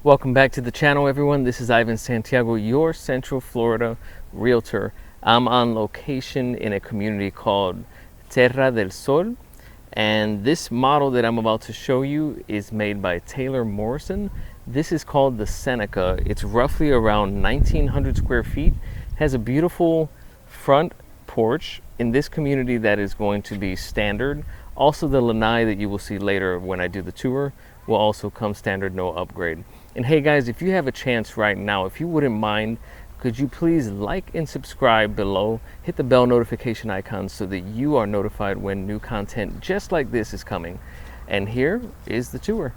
Welcome back to the channel, everyone. This is Ivan Santiago, your Central Florida Realtor. I'm on location in a community called Tierra del Sol, and this model that I'm about to show you is made by Taylor Morisson. This is called the Seneca. It's roughly around 1,900 square feet, has a beautiful front porch in this community that is going to be standard. Also, the lanai that you will see later when I do the tour will also come standard, no upgrade. And hey guys, if you have a chance right now, if you wouldn't mind, could you please like and subscribe below, hit the bell notification icon so that you are notified when new content just like this is coming. And here is the tour.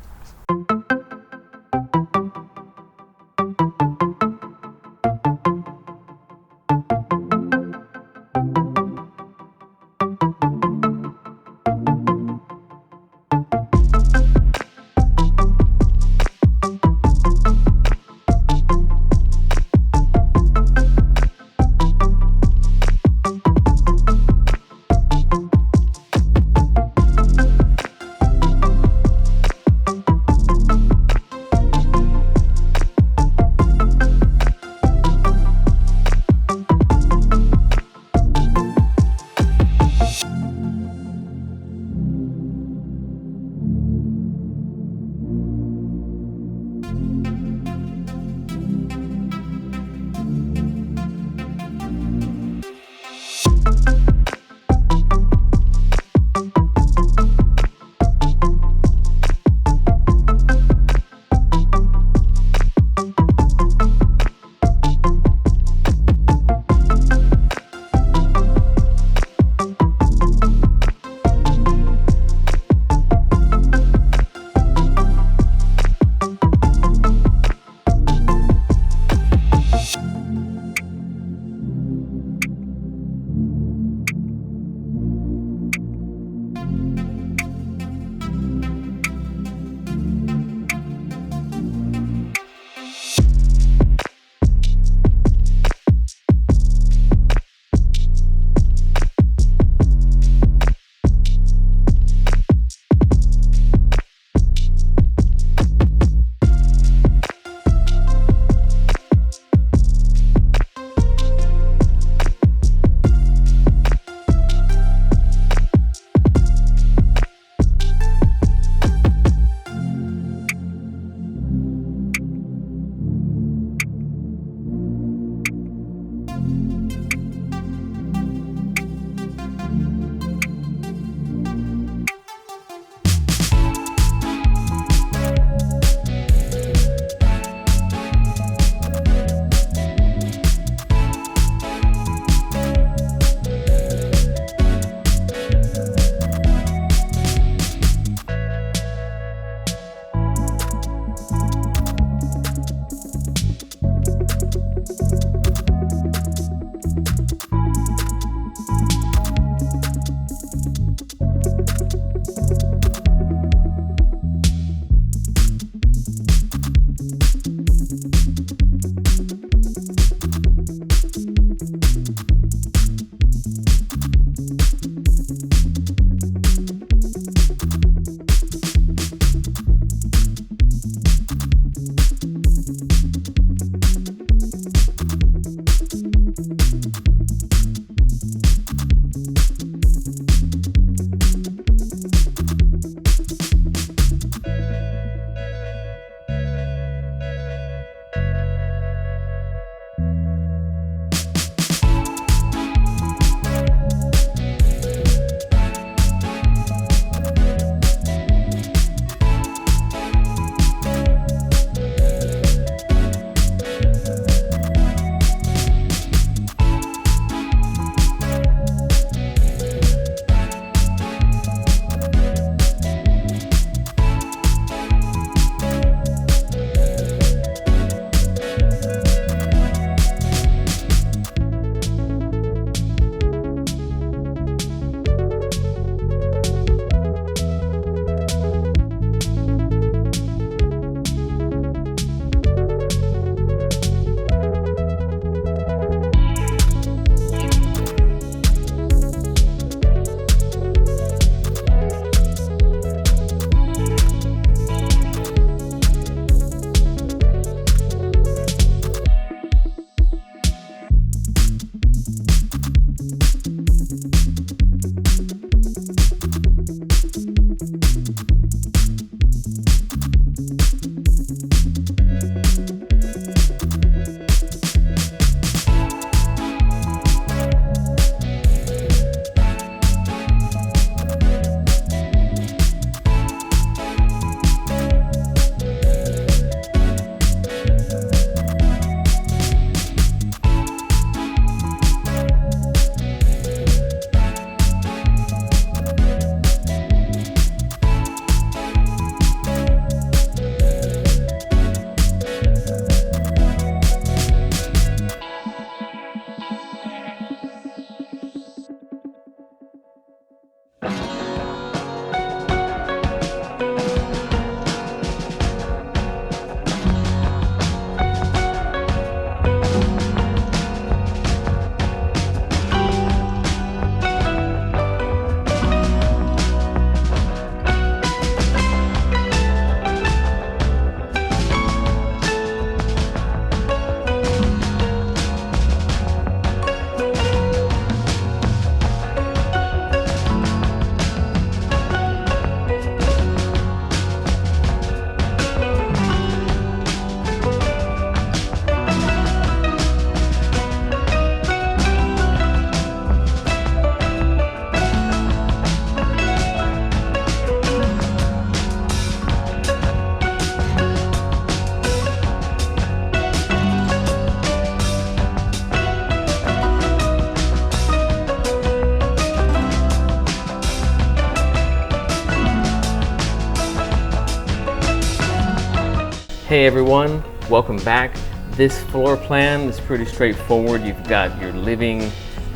Hey everyone, welcome back. This floor plan is pretty straightforward. You've got your living,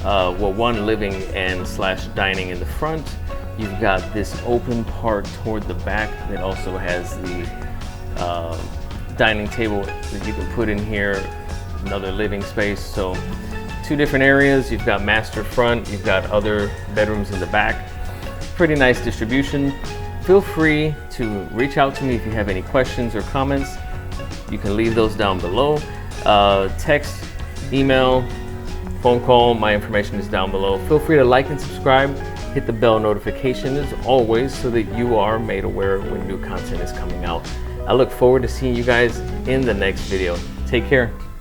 one living and slash dining in the front. You've got this open part toward the back that also has the dining table that you can put in here, another living space. So two different areas. You've got master front, you've got other bedrooms in the back. Pretty nice distribution. Feel free to reach out to me if you have any questions or comments. You can leave those down below. Text, email, phone call, my information is down below. Feel free to like and subscribe. Hit the bell notification as always so that you are made aware when new content is coming out. I look forward to seeing you guys in the next video. Take care.